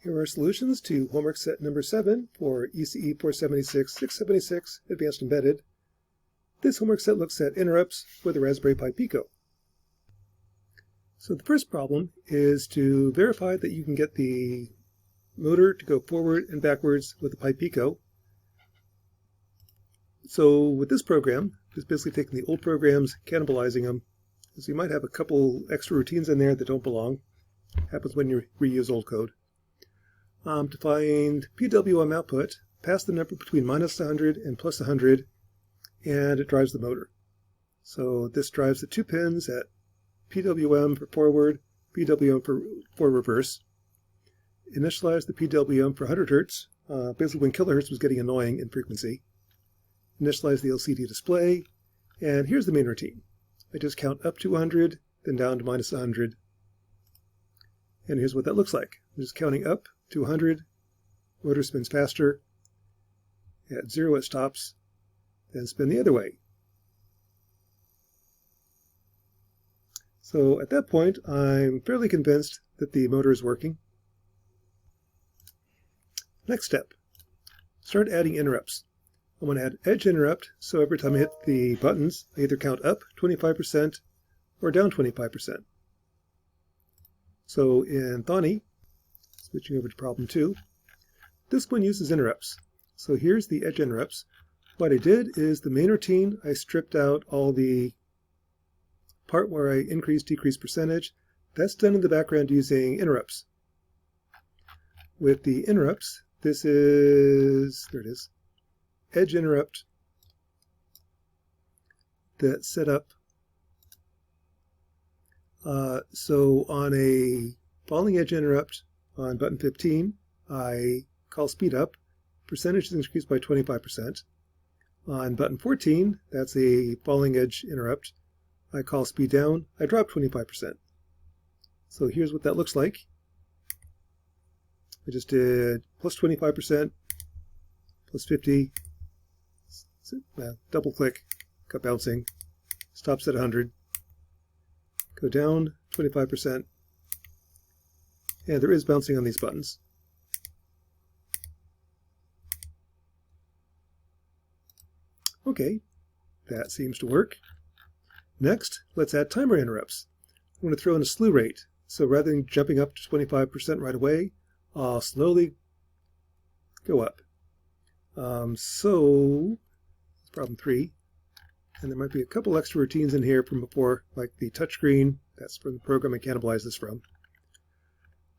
Here are solutions to homework set number 7 for ECE 476-676 Advanced Embedded. This homework set looks at interrupts for the Raspberry Pi Pico. So the first problem is to verify that you can get the motor to go forward and backwards with the Pi Pico. So with this program, it's basically taking the old programs, cannibalizing them. So you might have a couple extra routines in there that don't belong. Happens when you reuse old code. To find PWM output, pass the number between minus 100 and plus 100, and it drives the motor. So this drives the two pins at PWM for forward, PWM for reverse. Initialize the PWM for 100 Hz, basically when kilohertz was getting annoying in frequency. Initialize the LCD display, and here's the main routine. I just count up to 100, then down to minus 100. And here's what that looks like. I'm just counting up to 100, motor spins faster. At 0 it stops, then spin the other way. So at that point, I'm fairly convinced that the motor is working. Next step, start adding interrupts. I'm going to add edge interrupt, so every time I hit the buttons, I either count up 25% or down 25%. So in Thani, switching over to problem 2, this one uses interrupts. So here's the edge interrupts. What I did is the main routine, I stripped out all the part where I increase, decrease percentage. That's done in the background using interrupts. With the interrupts, this is, there it is, edge interrupt that's set up. So on a falling edge interrupt on button 15, I call speed up. Percentage is increased by 25%. On button 14, that's a falling edge interrupt. I call speed down. I drop 25%. So here's what that looks like. I just did plus 25%, plus 50, double click, got bouncing, stops at 100, go down 25%, and there is bouncing on these buttons. Okay, that seems to work. Next, let's add timer interrupts. I'm going to throw in a slew rate. So rather than jumping up to 25% right away, I'll slowly go up. So, problem 3. And there might be a couple extra routines in here from before, like the touchscreen. That's from the program I cannibalized this from.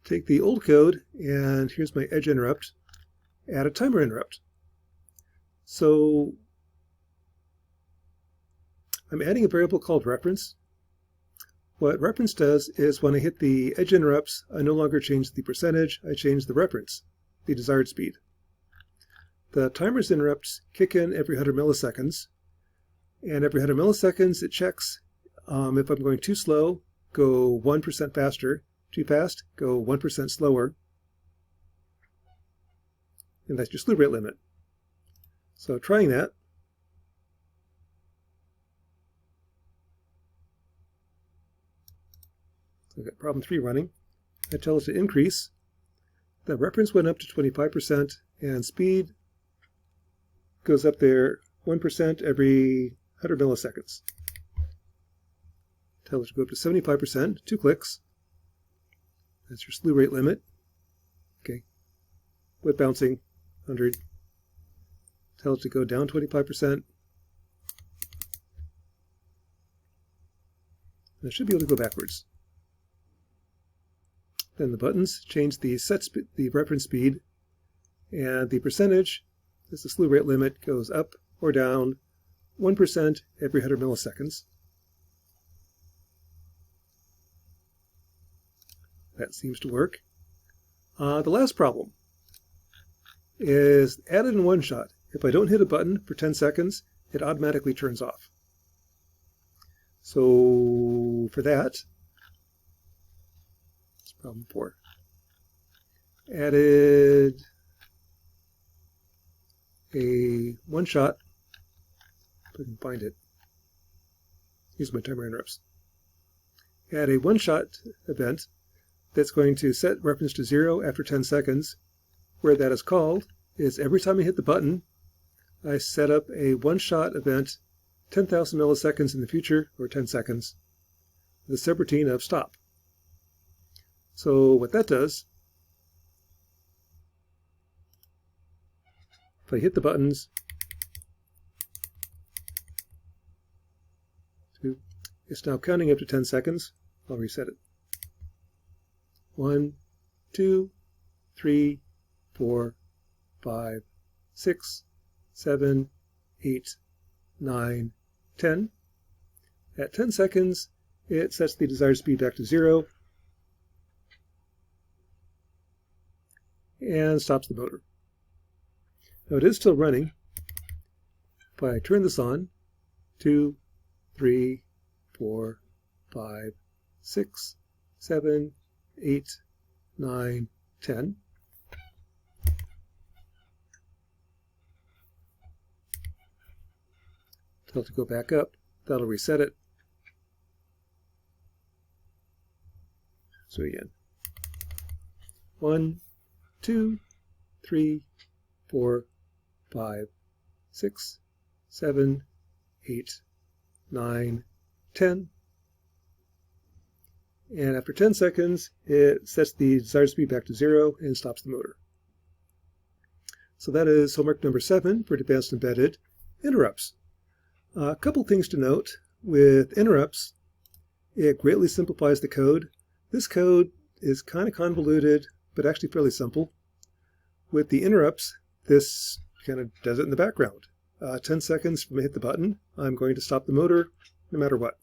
Take the old code, and here's my edge interrupt. Add a timer interrupt. So I'm adding a variable called reference. What reference does is when I hit the edge interrupts, I no longer change the percentage, I change the reference, the desired speed. The timer's interrupts kick in every 100 milliseconds, and every 100 milliseconds it checks if I'm going too slow, go 1% faster, too fast, go 1% slower, and that's your slew rate limit. So trying that, so I've got problem 3 running. I tell it to increase. The reference went up to 25%, and speed goes up there 1% every 100 milliseconds. Tell it to go up to 75%, 2 clicks. That's your slew rate limit. Okay. With bouncing, 100. Tell it to go down 25%. And I should be able to go backwards. Then the buttons change the the reference speed, and the percentage, as the slew rate limit, goes up or down 1% every 100 milliseconds. That seems to work. The last problem is added in one shot. If I don't hit a button for 10 seconds, it automatically turns off. So for that, problem 4. Added a one-shot, if I can find it. Use my timer interrupts. Add a one-shot event that's going to set reference to 0 after 10 seconds. Where that is called is every time I hit the button, I set up a one-shot event 10,000 milliseconds in the future, or 10 seconds, with a subroutine of stop. So what that does, if I hit the buttons, it's now counting up to 10 seconds. I'll reset it. 1, 2, 3, 4, 5, 6, 7, 8, 9, 10. At 10 seconds, it sets the desired speed back to 0 and stops the motor. Now it is still running. If I turn this on, 2, 3, 4, 5, 6, 7, 8, 9, 10. Tell it to go back up. That'll reset it. So again, 1, 2, 3, 4, 5, 6, 7, 8, 9, 10. And after 10 seconds, it sets the desired speed back to 0 and stops the motor. So that is homework number 7 for Advanced Embedded Interrupts. A couple things to note. With interrupts, it greatly simplifies the code. This code is kind of convoluted, but actually fairly simple. With the interrupts, this kind of does it in the background. 10 seconds from I hit the button, I'm going to stop the motor no matter what.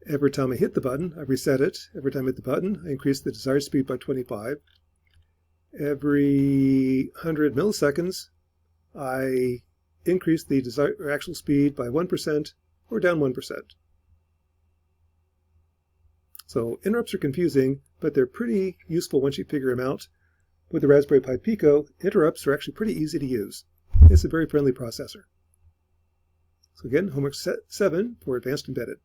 Every time I hit the button, I reset it. Every time I hit the button, I increase the desired speed by 25. Every 100 milliseconds, I increase the desired or actual speed by 1% or down 1%. So interrupts are confusing, but they're pretty useful once you figure them out. With the Raspberry Pi Pico, interrupts are actually pretty easy to use. It's a very friendly processor. So again, homework 7 for Advanced Embedded.